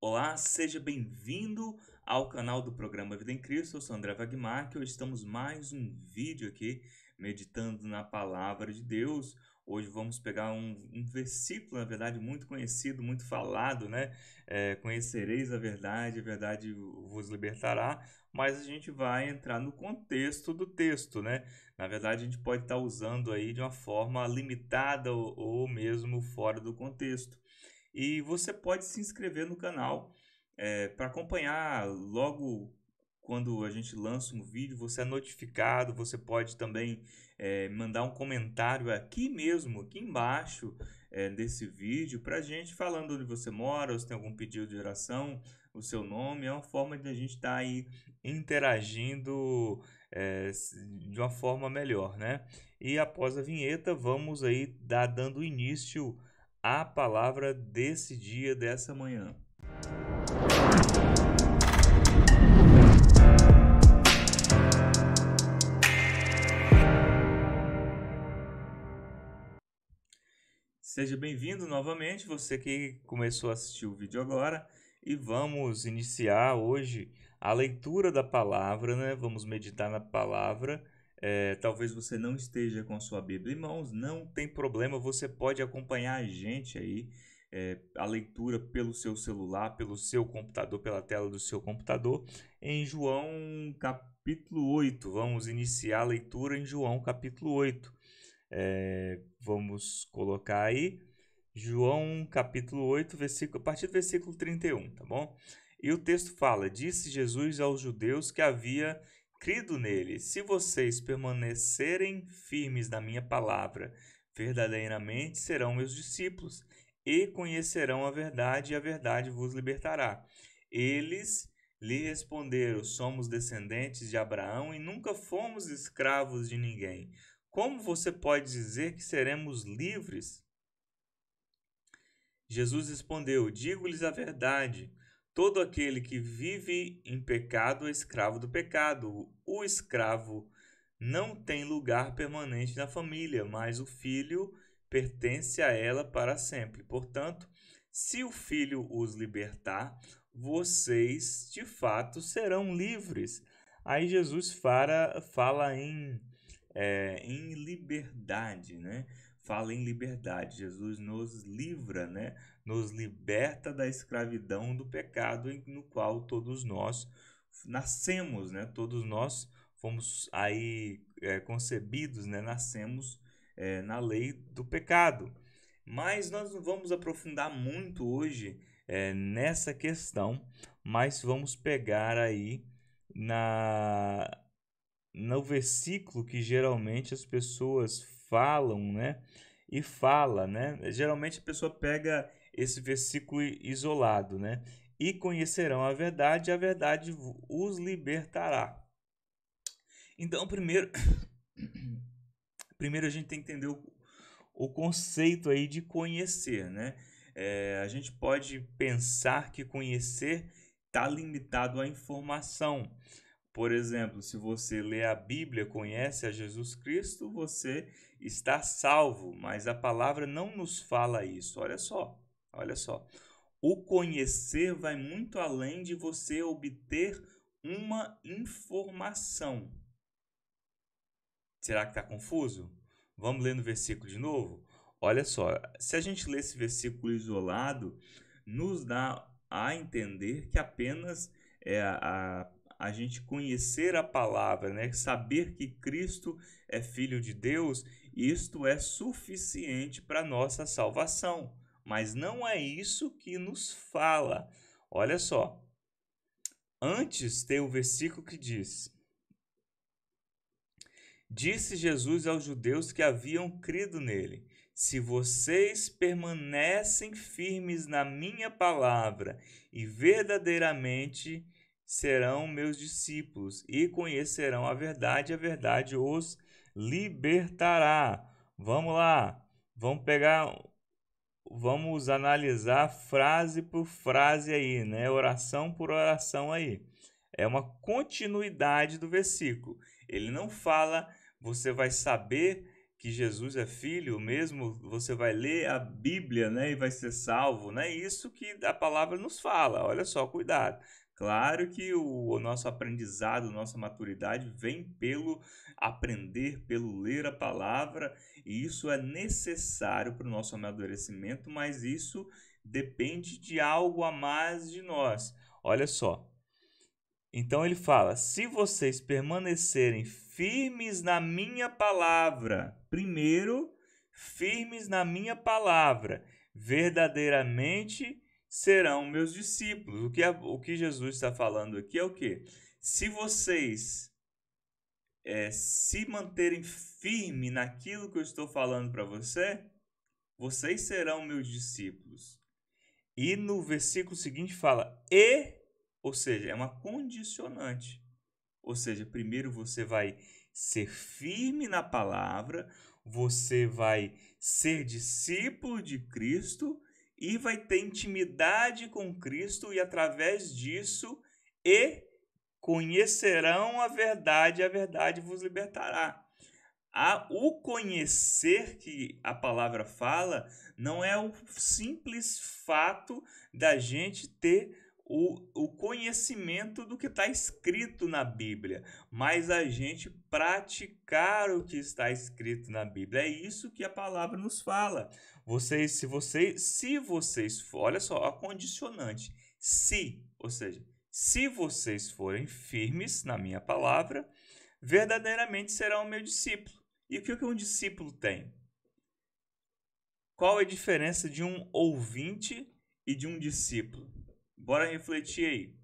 Olá, seja bem-vindo ao canal do programa Vida em Cristo. Eu sou André Wagmar, que hoje estamos mais um vídeo aqui, meditando na Palavra de Deus. Hoje vamos pegar um versículo, na verdade, muito conhecido, muito falado, né? Conhecereis a verdade vos libertará, mas a gente vai entrar no contexto do texto, né? Na verdade, a gente pode estar usando aí de uma forma limitada ou mesmo fora do contexto. E você pode se inscrever no canal para acompanhar logo quando a gente lança um vídeo, você é notificado. Você pode também mandar um comentário aqui mesmo, aqui embaixo desse vídeo, para a gente falando onde você mora, ou se tem algum pedido de oração, o seu nome. É uma forma de a gente estar aí interagindo de uma forma melhor, né? E após a vinheta, vamos aí dando início a palavra desse dia, dessa manhã. Seja bem-vindo novamente, você que começou a assistir o vídeo agora, e vamos iniciar hoje a leitura da palavra, né? Vamos meditar na palavra. Talvez você não esteja com a sua Bíblia em mãos, não tem problema, você pode acompanhar a gente aí, a leitura pelo seu celular, pelo seu computador, pela tela do seu computador, em João capítulo 8. Vamos iniciar a leitura em João capítulo 8. Vamos colocar aí João capítulo 8, a partir do versículo 31, tá bom? E o texto fala: Disse Jesus aos judeus que havia crido nele: Se vocês permanecerem firmes na minha palavra, verdadeiramente serão meus discípulos e conhecerão a verdade, e a verdade vos libertará. Eles lhe responderam: Somos descendentes de Abraão e nunca fomos escravos de ninguém. Como você pode dizer que seremos livres? Jesus respondeu: Digo-lhes a verdade. Todo aquele que vive em pecado é escravo do pecado. O escravo não tem lugar permanente na família, mas o filho pertence a ela para sempre. Portanto, se o filho os libertar, vocês de fato serão livres. Aí Jesus fala em liberdade, né? Fala em liberdade. Jesus nos livra, né? Nos liberta da escravidão do pecado no qual todos nós nascemos, né? Todos nós fomos aí concebidos, né? Nascemos na lei do pecado. Mas nós não vamos aprofundar muito hoje nessa questão, mas vamos pegar aí na no versículo que geralmente as pessoas falam, né? E fala, né? Geralmente a pessoa pega esse versículo isolado, né? E conhecerão a verdade os libertará. Então, primeiro a gente tem que entender o conceito aí de conhecer, né? A gente pode pensar que conhecer está limitado à informação. Por exemplo, se você lê a Bíblia, conhece a Jesus Cristo, você está salvo, mas a palavra não nos fala isso. Olha só, olha só. O conhecer vai muito além de você obter uma informação. Será que está confuso? Vamos ler no versículo de novo? Olha só, se a gente lê esse versículo isolado, nos dá a entender que apenas a gente conhecer a palavra, né? Saber que Cristo é Filho de Deus, isto é suficiente para nossa salvação. Mas não é isso que nos fala. Olha só, antes tem o versículo que diz: Disse Jesus aos judeus que haviam crido nele: Se vocês permanecem firmes na minha palavra e verdadeiramente serão meus discípulos e conhecerão a verdade os libertará. Vamos lá, vamos analisar frase por frase aí, né? Oração por oração aí. É uma continuidade do versículo. Ele não fala, você vai saber que Jesus é filho, mesmo você vai ler a Bíblia, né, e vai ser salvo. Não é isso que a palavra nos fala. Olha só, cuidado. Claro que o nosso aprendizado, nossa maturidade vem pelo aprender, pelo ler a palavra, e isso é necessário para o nosso amadurecimento, mas isso depende de algo a mais de nós. Olha só. Então ele fala: se vocês permanecerem firmes na minha palavra, primeiro, firmes na minha palavra, verdadeiramente serão meus discípulos. O que Jesus está falando aqui é o quê? Se vocês se manterem firmes naquilo que eu estou falando para você, vocês serão meus discípulos. E no versículo seguinte fala: ou seja, é uma condicionante. Ou seja, primeiro você vai ser firme na palavra, você vai ser discípulo de Cristo e vai ter intimidade com Cristo, e através disso conhecerão a verdade vos libertará. O conhecer que a palavra fala não é o simples fato da gente ter o conhecimento do que está escrito na Bíblia, mas a gente praticar o que está escrito na Bíblia. É isso que a palavra nos fala. Se vocês, olha só, a condicionante, ou seja, se vocês forem firmes na minha palavra, verdadeiramente serão o meu discípulo. E o que um discípulo tem? Qual é a diferença de um ouvinte e de um discípulo? Bora refletir aí.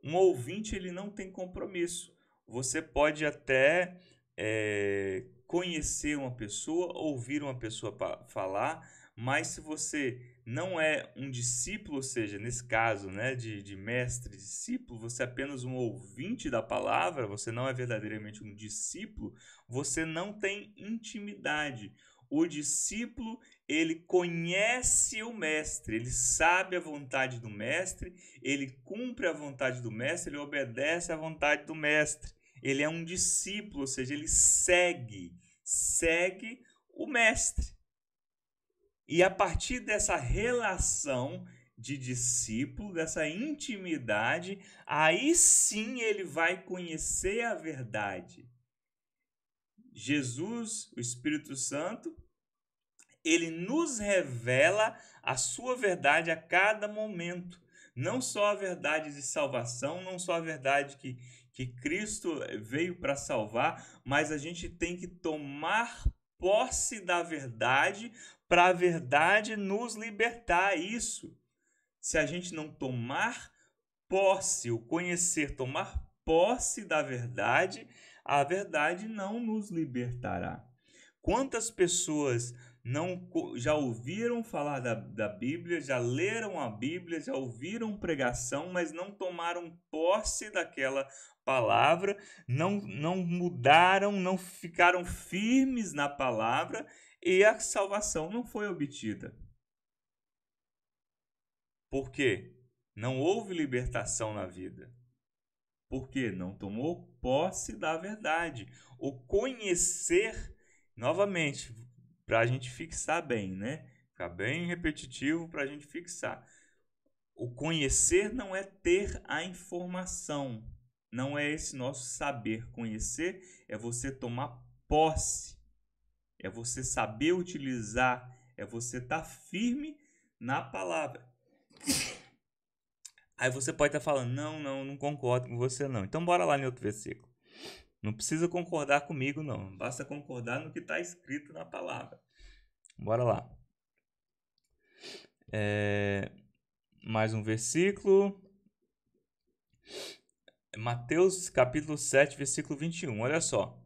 Um ouvinte, ele não tem compromisso. Você pode até conhecer uma pessoa, ouvir uma pessoa falar, mas se você não é um discípulo, ou seja, nesse caso, né, de mestre e discípulo, você é apenas um ouvinte da palavra, você não é verdadeiramente um discípulo, você não tem intimidade. O discípulo, ele conhece o mestre, ele sabe a vontade do mestre, ele cumpre a vontade do mestre, ele obedece à vontade do mestre. Ele é um discípulo, ou seja, ele segue o mestre. E a partir dessa relação de discípulo, dessa intimidade, aí sim ele vai conhecer a verdade. Jesus, o Espírito Santo, ele nos revela a sua verdade a cada momento. Não só a verdade de salvação, não só a verdade que Cristo veio para salvar, mas a gente tem que tomar posse da verdade para a verdade nos libertar. Isso. Se a gente não tomar posse, o conhecer, tomar posse da verdade, a verdade não nos libertará. Quantas pessoas já ouviram falar da Bíblia, já leram a Bíblia, já ouviram pregação, mas não tomaram posse daquela palavra, não mudaram, não ficaram firmes na palavra e a salvação não foi obtida. Por quê? Não houve libertação na vida. Por quê? Não tomou posse da verdade. O conhecer, novamente, para a gente fixar bem, né? Ficar bem repetitivo para a gente fixar. O conhecer não é ter a informação, não é esse nosso saber. Conhecer é você tomar posse, é você saber utilizar, é você estar firme na palavra. Aí você pode estar falando, não concordo com você não. Então bora lá em outro versículo. Não precisa concordar comigo não, basta concordar no que está escrito na palavra. Bora lá. Mais um versículo. Mateus capítulo 7, versículo 21. Olha só.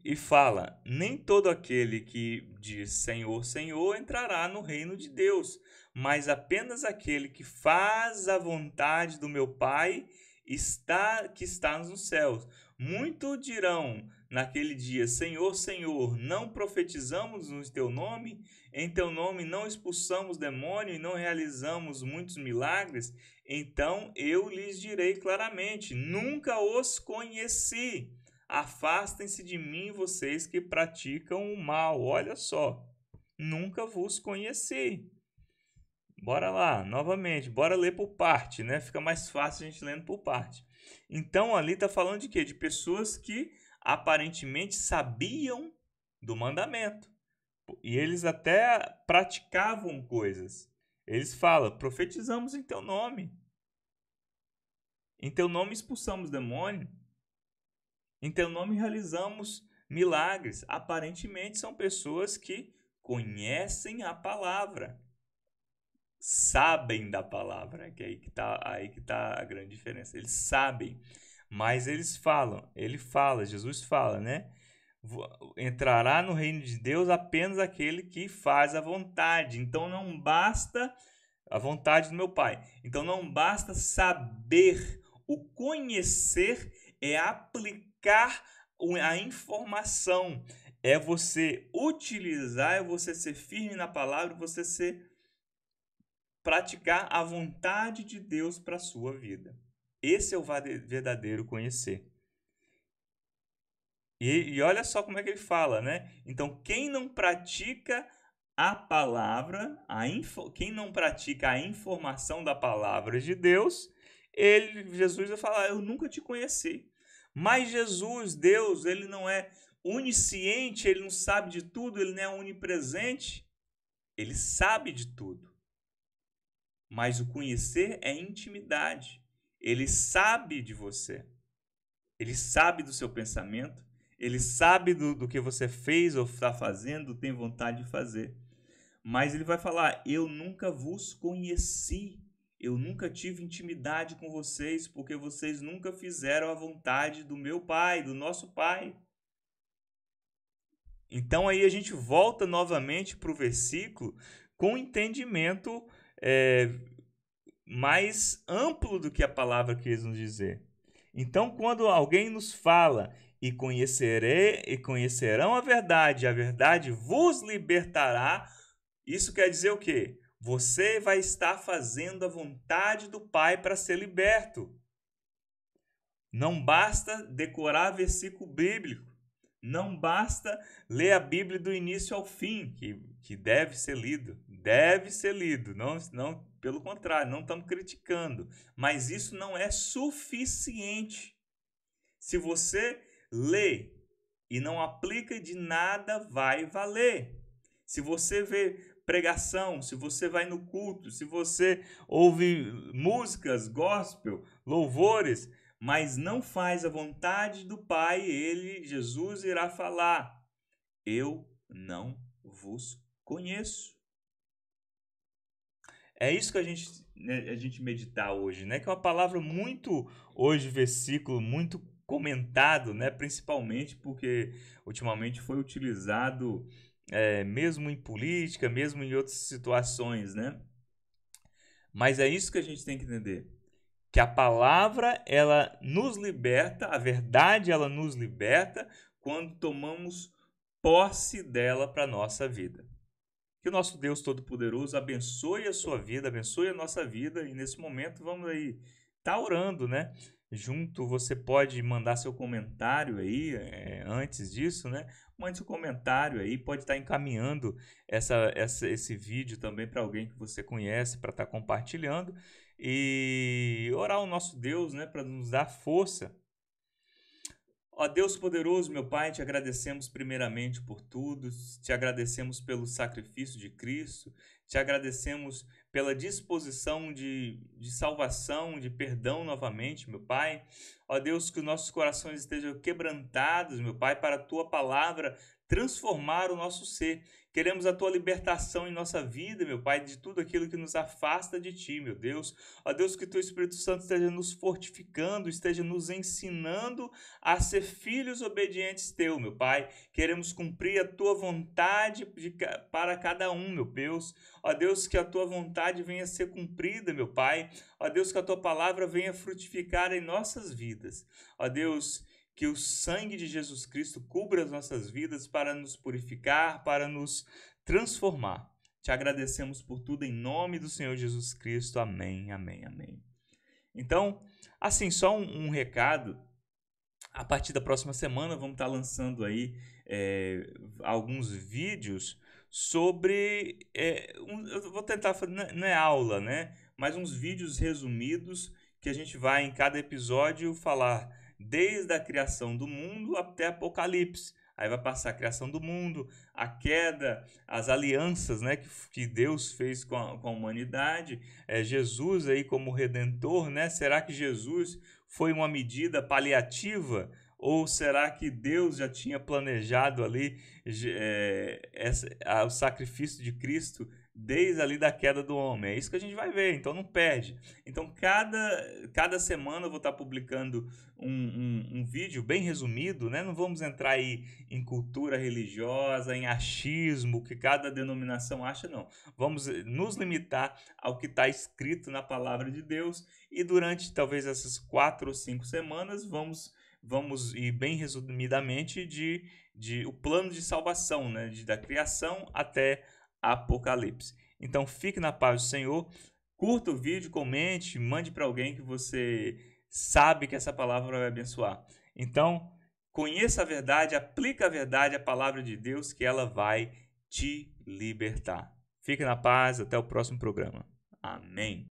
E fala: nem todo aquele que diz Senhor, Senhor entrará no reino de Deus, mas apenas aquele que faz a vontade do meu Pai que está nos céus. Muitos dirão naquele dia: Senhor, Senhor, não profetizamos no teu nome? Em teu nome não expulsamos demônio e não realizamos muitos milagres? Então eu lhes direi claramente: nunca os conheci. afastem-se de mim, vocês que praticam o mal. Olha só, nunca vos conheci. Bora lá, novamente, bora ler por parte, né? Fica mais fácil a gente lendo por parte. Então, ali está falando de quê? De pessoas que aparentemente sabiam do mandamento. E eles até praticavam coisas. Eles falam, profetizamos em teu nome. Em teu nome expulsamos demônio. Em teu nome realizamos milagres. Aparentemente são pessoas que conhecem a palavra. Sabem da palavra, que aí que tá a grande diferença. Eles sabem, mas eles falam. Jesus fala, né? Entrará no reino de Deus apenas aquele que faz a vontade. Então não basta a vontade do meu Pai. Então não basta saber, o conhecer é aplicar a informação, é você utilizar, é você ser firme na palavra, você praticar a vontade de Deus para a sua vida. Esse é o verdadeiro conhecer. E olha só como é que ele fala, né? Então, quem não pratica a palavra, quem não pratica a informação da palavra de Deus, Jesus vai falar, eu nunca te conheci. Mas Jesus, Deus, ele não é onisciente, ele não sabe de tudo, ele não é onipresente, ele sabe de tudo. Mas o conhecer é intimidade. Ele sabe de você. Ele sabe do seu pensamento. Ele sabe do que você fez ou está fazendo, tem vontade de fazer. Mas ele vai falar, eu nunca vos conheci. Eu nunca tive intimidade com vocês, porque vocês nunca fizeram a vontade do meu Pai, do nosso Pai. Então aí a gente volta novamente para o versículo com entendimento mais amplo do que a palavra quis nos dizer. Então, quando alguém nos fala e conhecerão a verdade vos libertará, isso quer dizer o quê? Você vai estar fazendo a vontade do Pai para ser liberto. Não basta decorar versículo bíblico. Não basta ler a Bíblia do início ao fim, que deve ser lido. Deve ser lido. Não, pelo contrário, não estamos criticando. Mas isso não é suficiente. Se você lê e não aplica, de nada vai valer. Se você vê pregação, se você vai no culto, se você ouve músicas, gospel, louvores, mas não faz a vontade do Pai, Jesus, irá falar, eu não vos conheço. É isso que a gente meditar hoje, né? Que é uma palavra muito, hoje, versículo muito comentado, né? Principalmente porque ultimamente foi utilizado mesmo em política, mesmo em outras situações, né? Mas é isso que a gente tem que entender. Que a palavra, ela nos liberta, a verdade, ela nos liberta quando tomamos posse dela para a nossa vida. Que o nosso Deus Todo-Poderoso abençoe a sua vida, abençoe a nossa vida. E nesse momento vamos aí orando, né? Junto, você pode mandar seu comentário aí, antes disso, né? Mande seu comentário aí, pode estar encaminhando esse vídeo também para alguém que você conhece, para estar compartilhando. E orar ao nosso Deus, né? Para nos dar força. Ó Deus poderoso, meu Pai, te agradecemos primeiramente por tudo, te agradecemos pelo sacrifício de Cristo, te agradecemos pela disposição de salvação, de perdão novamente, meu Pai. Ó Deus, que os nossos corações estejam quebrantados, meu Pai, para a Tua palavra transformar o nosso ser. Queremos a Tua libertação em nossa vida, meu Pai, de tudo aquilo que nos afasta de Ti, meu Deus. Ó Deus, que Teu Espírito Santo esteja nos fortificando, esteja nos ensinando a ser filhos obedientes Teu, meu Pai. Queremos cumprir a Tua vontade para cada um, meu Deus. Ó Deus, que a Tua vontade venha a ser cumprida, meu Pai. Ó Deus, que a Tua palavra venha frutificar em nossas vidas. Ó Deus, que o sangue de Jesus Cristo cubra as nossas vidas para nos purificar, para nos transformar. Te agradecemos por tudo em nome do Senhor Jesus Cristo. Amém, amém, amém. Então, assim, só um recado. A partir da próxima semana vamos estar lançando aí alguns vídeos sobre... eu vou tentar fazer, não é aula, né? Mas uns vídeos resumidos que a gente vai em cada episódio falar desde a criação do mundo até Apocalipse. Aí vai passar a criação do mundo, a queda, as alianças, né, que Deus fez com a humanidade, Jesus aí como Redentor, né? Será que Jesus foi uma medida paliativa? Ou será que Deus já tinha planejado ali o sacrifício de Cristo desde ali da queda do homem? É isso que a gente vai ver, então não perde. Então cada semana eu vou estar publicando um vídeo bem resumido, né? Não vamos entrar aí em cultura religiosa, em achismo, que cada denominação acha, não. Vamos nos limitar ao que está escrito na palavra de Deus e durante talvez essas 4 ou 5 semanas vamos ir bem resumidamente de o plano de salvação, né? Da criação até Apocalipse. Então fique na paz do Senhor, curta o vídeo, comente, mande para alguém que você sabe que essa palavra vai abençoar. Então, conheça a verdade, aplique a verdade, a palavra de Deus, que ela vai te libertar. Fique na paz, até o próximo programa. Amém.